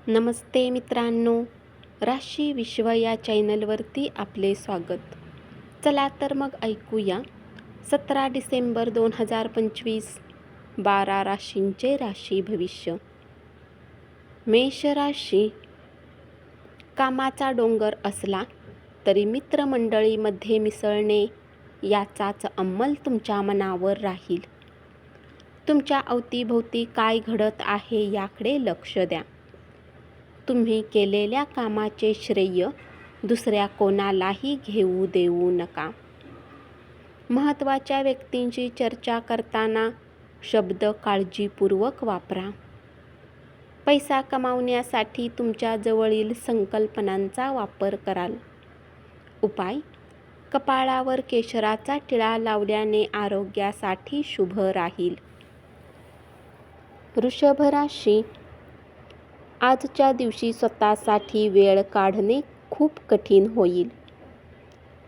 नमस्ते मित्रांनो, राशी विश्व या चॅनलवरती आपले स्वागत. चला तर मग ऐकूया 17 डिसेंबर 2025 12 राशींचे राशी भविष्य. मेष राशी. कामाचा डोंगर असला तरी मित्रमंडळीमध्ये मिसळणे याचाच अंमल तुमच्या मनावर राहील. तुमच्या अवतीभोवती काय घडत आहे याकडे लक्ष द्या. तुम्ही केलेल्या कामाचे श्रेय दुसऱ्या कोणालाही घेऊ देऊ नका. महत्त्वाच्या व्यक्तींची चर्चा करताना शब्द काळजीपूर्वक वापरा. पैसा कमावण्यासाठी तुमच्या जवळील संकल्पनांचा वापर कराल. उपाय: कपाळावर केशराचा टिळा लावल्याने आरोग्यासाठी शुभ राहील. वृषभ राशी. आजच्या दिवशी स्वतःसाठी वेळ काढणे खूप कठीण होईल.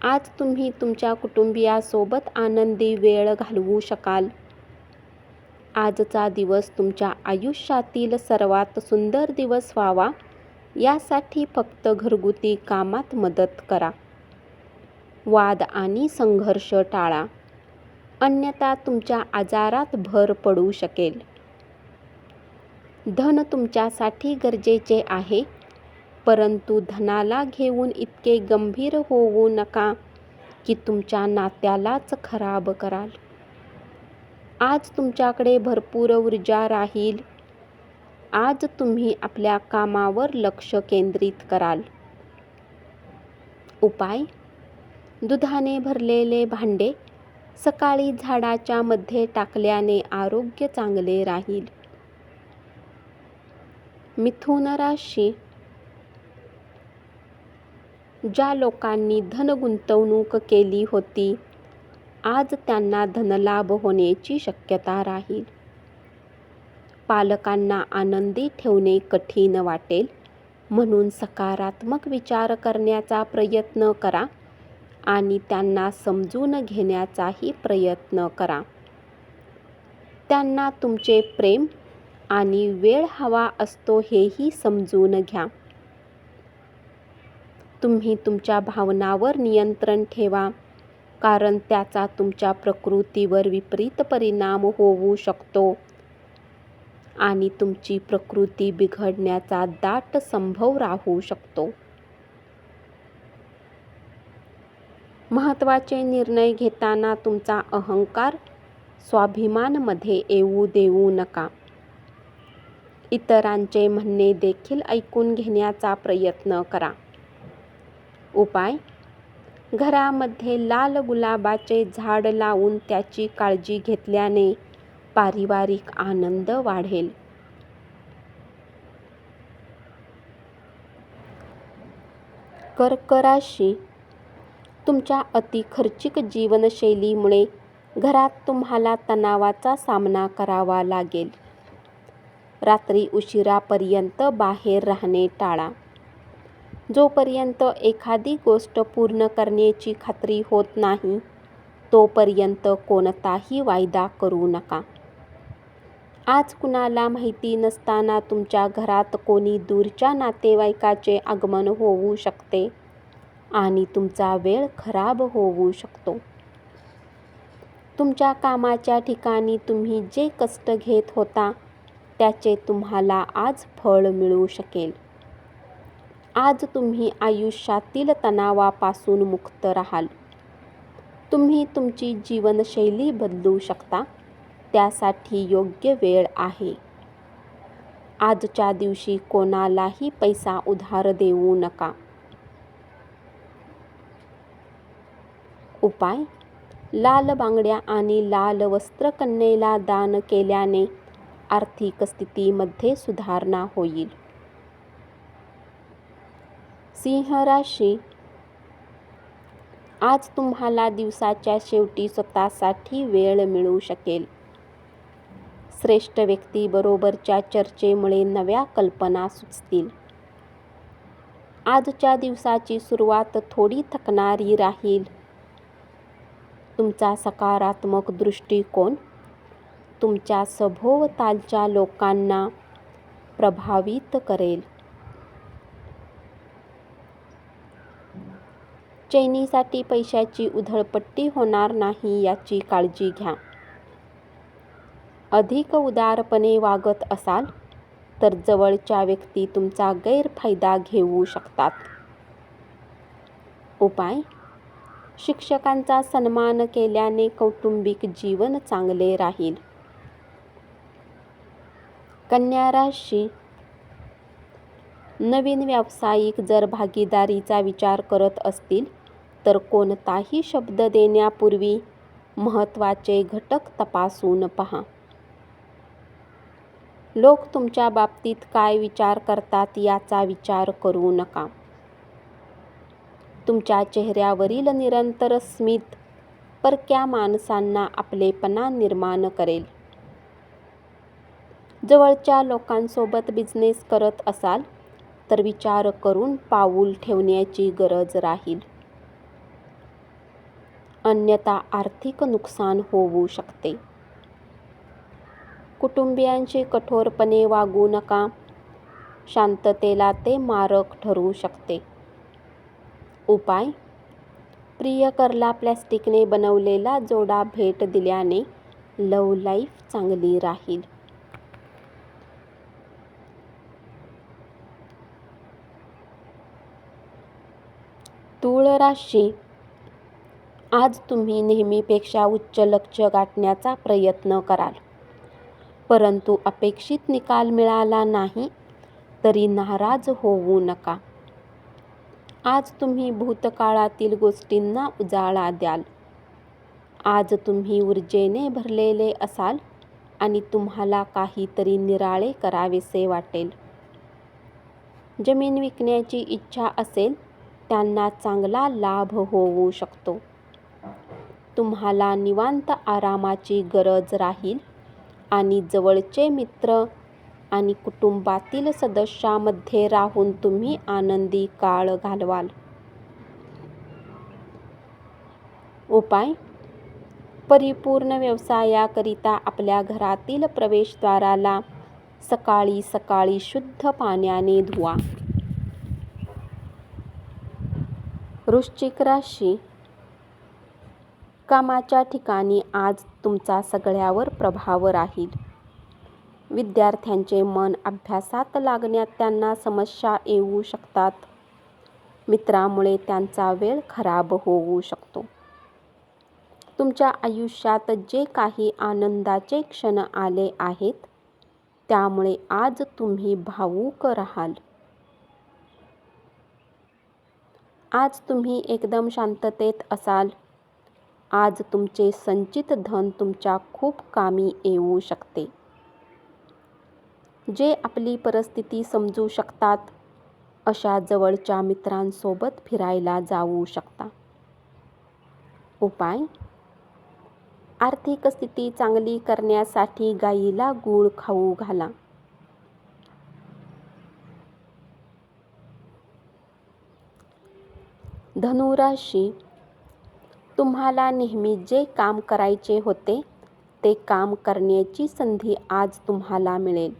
आज तुम्ही तुमच्या कुटुंबियासोबत आनंदी वेळ घालवू शकाल. आजचा दिवस तुमच्या आयुष्यातील सर्वात सुंदर दिवस व्हावा यासाठी फक्त घरगुती कामात मदत करा. वाद आणि संघर्ष टाळा, अन्यथा तुमच्या आजारात भर पडू शकेल. धन तुमच्यासाठी गरजेचे आहे, परंतु धनाला घेऊन इतके गंभीर होऊ नका की तुमच्या नात्यालाच खराब कराल. आज तुमच्याकडे भरपूर ऊर्जा राहील. आज तुम्ही आपल्या कामावर लक्ष केंद्रित कराल. उपाय: दुधाने भरलेले भांडे सकाळी झाडाच्या मध्ये टाकल्याने आरोग्य चांगले राहील. मिथुन राशी. ज्या लोकांनी धन गुंतवणूक केली होती, आज त्यांना धनलाभ होण्याची शक्यता राहील. पालकांना आनंदी ठेवणे कठीण वाटेल, म्हणून सकारात्मक विचार करण्याचा प्रयत्न करा आणि त्यांना समजून घेण्याचाही प्रयत्न करा. त्यांना तुमचे प्रेम आणि वेळ हवा असतो हेही समजून घ्या. तुम्ही तुमच्या भावनांवर नियंत्रण ठेवा, कारण त्याचा तुमच्या प्रकृतीवर विपरीत परिणाम होऊ शकतो आणि तुमची प्रकृती बिघडण्याचा दाट संभव राहू शकतो. महत्त्वाचे निर्णय घेताना तुमचा अहंकार, स्वाभिमान मध्ये येऊ देऊ नका. इतरांचे म्हणणे देखील ऐकून घेण्याचा प्रयत्न करा. उपाय: घरामध्ये लाल गुलाबाचे झाड लावून त्याची काळजी घेतल्याने पारिवारिक आनंद वाढेल. कर्क राशी. तुमच्या अति खर्चिक जीवनशैलीमुळे घरात तुम्हाला तणावाचा सामना करावा लागेल. रात्री उशिरापर्यंत बाहेर राहणे टाळा. जोपर्यंत एखादी गोष्ट पूर्ण करण्याची खात्री होत नाही, तोपर्यंत कोणताही वायदा करू नका. आज कुणाला माहिती नसताना तुमच्या घरात कोणी दूरच्या नातेवाईकाचे आगमन होऊ शकते आणि तुमचा वेळ खराब होऊ शकतो. तुमच्या कामाच्या ठिकाणी तुम्ही जे कष्ट घेत होता त्याचे तुम्हाला आज फळ मिळू शकेल. आज तुम्ही आयुष्यातील तणावापासून मुक्त राहाल. तुम्ही तुमची जीवनशैली बदलू शकता, त्यासाठी योग्य वेळ आहे. आजच्या दिवशी कोणालाही पैसा उधार देऊ नका. उपाय: लाल बांगड्या आणि लाल वस्त्र कन्येला दान केल्याने आर्थिक स्थितीमध्ये सुधारणा होईल. सिंह राशी. आज तुम्हाला दिवसाच्या शेवटी स्वतःसाठी वेळ मिळू शकेल. श्रेष्ठ व्यक्तीबरोबरच्या चर्चेमुळे नव्या कल्पना सुचतील. आजच्या दिवसाची सुरुवात थोडी थकणारी राहील. तुमचा सकारात्मक दृष्टिकोन तुमच्या सभोवतालच्या लोकांना प्रभावित करेल. चैनीसाठी पैशाची उधळपट्टी होणार नाही याची काळजी घ्या. अधिक उदारपणे वागत असाल तर जवळच्या व्यक्ती तुमचा गैरफायदा घेऊ शकतात. उपाय: शिक्षकांचा सन्मान केल्याने कौटुंबिक जीवन चांगले राहील. कन्या राशी: नवीन व्यावसायिक जर भागीदारीचा विचार करत असतील तर कोणताही शब्द देण्यापूर्वी महत्त्वाचे घटक तपासून पहा. लोक तुमच्या बाबतीत काय विचार करतात याचा विचार करू नका. तुमच्या चेहऱ्यावरील निरंतर स्मित परक्या माणसांना आपलेपणा निर्माण करेल. जवळच्या लोकांसोबत बिझनेस करत असाल तर विचार करून पाऊल ठेवण्याची गरज राहील. अन्यथा आर्थिक नुकसान होऊ शकते. कुटुंबियांशी कठोरपणे वागू नका. शांततेला ते मारक ठरू शकते. उपाय: प्रियकरला प्लॅस्टिकने बनवलेला जोडा भेट दिल्याने लव्ह लाईफ चांगली राहील. तूळ राशी: आज तुम्ही नेहमीपेक्षा उच्च लक्ष्य गाठण्याचा प्रयत्न कराल, परंतु अपेक्षित निकाल मिळाला नाही तरी नाराज होऊ नका. आज तुम्ही भूतकाळातील गोष्टींना उजाळा द्याल. आज तुम्ही ऊर्जेने भरलेले असाल आणि तुम्हाला काहीतरी निराळे करावेसे वाटेल. जमीन विकण्याची इच्छा असेल त्यांना चांगला लाभ होऊ शकतो. तुम्हाला निवांत आरामाची गरज राहील आणि जवळचे मित्र आणि कुटुंबातील सदस्यांमध्ये राहून तुम्ही आनंदी काळ घालवाल. उपाय: परिपूर्ण व्यवसायाकरिता आपल्या घरातील प्रवेशद्वाराला सकाळी सकाळी शुद्ध पाण्याने धुवा. वृश्चिक राशी: कामाच्या ठिकाणी आज तुमचा सगळ्यावर प्रभाव राहील. विद्यार्थ्यांचे मन अभ्यासात लागण्यात त्यांना समस्या येऊ शकतात. मित्रामुळे त्यांचा वेळ खराब होऊ शकतो. तुमच्या आयुष्यात जे काही आनंदाचे क्षण आले आहेत त्यामुळे आज तुम्ही भावुक राहाल. आज तुम्ही एकदम शांततेत असाल. आज तुमचे संचित धन तुमच्या खूप कामी येऊ शकते. जे आपली परिस्थिती समजू शकतात अशा जवळच्या मित्रांसोबत फिरायला जाऊ शकता. उपाय: आर्थिक स्थिती चांगली करण्यासाठी गाईला गूळ खाऊ घाला. धनु राशी: तुम्हाला नेहमी जे काम करायचे होते ते काम करण्याची संधी आज तुम्हाला मिळेल.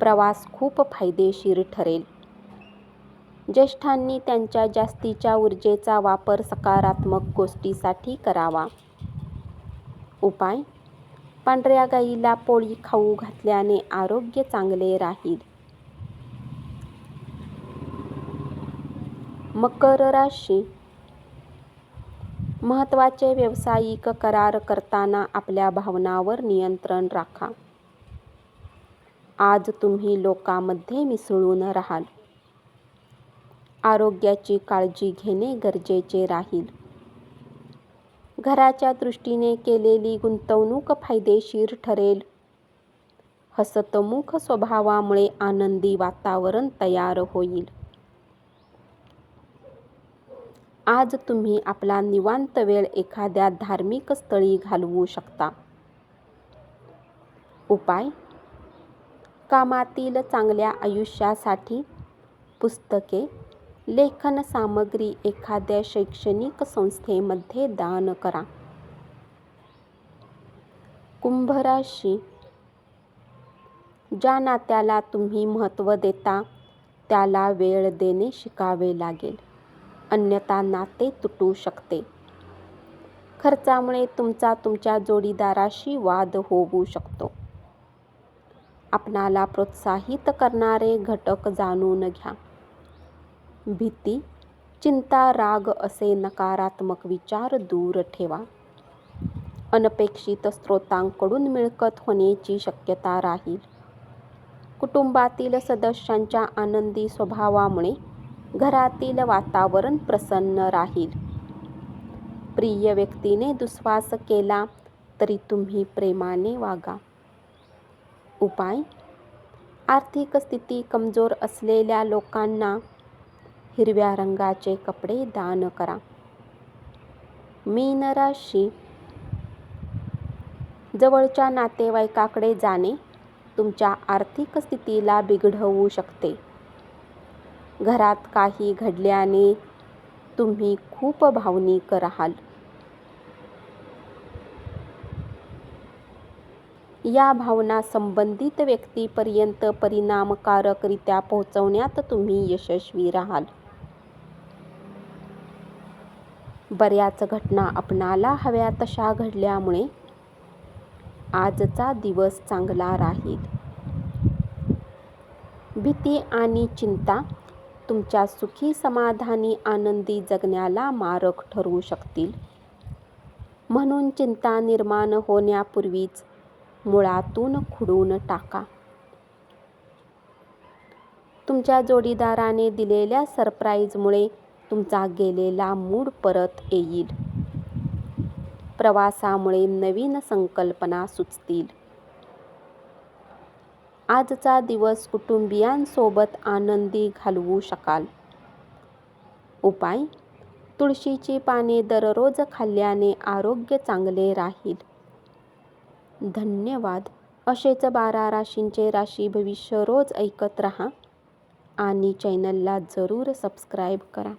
प्रवास खूप फायदेशीर ठरेल. ज्येष्ठांनी त्यांच्या जास्तीच्या ऊर्जेचा वापर सकारात्मक गोष्टीसाठी करावा. उपाय: पांढऱ्या गाईला पोळी खाऊ घातल्याने आरोग्य चांगले राहील. मकर राशी: महत्त्वाचे व्यावसायिक करार करताना आपल्या भावनांवर नियंत्रण राखा. आज तुम्ही लोकांमध्ये मिसळून राहाल. आरोग्याची काळजी घेणे गरजेचे राहील. घराच्या दृष्टीने केलेली गुंतवणूक फायदेशीर ठरेल. हसतमुख स्वभावामुळे आनंदी वातावरण तयार होईल. आज तुम्ही आपला निवांत वेळ एखाद्या धार्मिक स्थळी घालवू शकता. उपाय: कामातील चांगल्या आयुष्यासाठी पुस्तके, लेखन सामग्री एखाद्या शैक्षणिक संस्थेमध्ये दान करा. कुंभ राशी: ज्या नात्याला तुम्ही महत्त्व देता त्याला वेळ देणे शिकावे लागेल. अन्यथा नाते तुटू शकते. खर्चामुळे तुमच्या जोडीदाराशी वाद होऊ शकतो. आपणाला प्रोत्साहित करणारे घटक जाणून घ्या. भीती, चिंता, राग असे नकारात्मक विचार दूर ठेवा. अनपेक्षित स्रोतांकडून मिळकत होण्याची शक्यता राहील. कुटुंबातील सदस्यांच्या आनंदी स्वभावामुळे घरातील वातावरण प्रसन्न राहील. प्रिय व्यक्तीने दुस्वास केला तरी तुम्ही प्रेमाने वागा. उपाय: आर्थिक स्थिती कमजोर असलेल्या लोकांना हिरव्या रंगाचे कपडे दान करा. मीन राशी: जवळच्या नातेवाईकाकडे जाणे तुमच्या आर्थिक स्थितीला बिघडवू शकते. घरात काही घडल्याने तुम्ही खूप भावनिक राहाल. या भावना संबंधित व्यक्तीपर्यंत परिणामकारकरित्या पोहोचवण्यात तुम्ही यशस्वी राहाल. बऱ्याच घटना आपणाला हव्या तशा घडल्यामुळे आजचा दिवस चांगला राहील. भीती आणि चिंता तुमच्या सुखी, समाधानी, आनंदी जगण्याला मारक ठरू शकतील. म्हणून चिंता निर्माण होण्यापूर्वीच मुळातून खुडून टाका. तुमच्या जोडीदाराने दिलेल्या सरप्राईजमुळे तुमचा गेलेला मूड परत येईल. प्रवासामुळे नवीन संकल्पना सुचतील. आजचा दिवस कुटुंबियांसोबत आनंदी घालवू शकाल. उपाय: तुळशीची पाने दररोज खाल्ल्याने आरोग्य चांगले राहील. धन्यवाद. असेच 12 राशींचे राशी भविष्य रोज ऐकत रहा आणि चॅनलला जरूर सबस्क्राईब करा.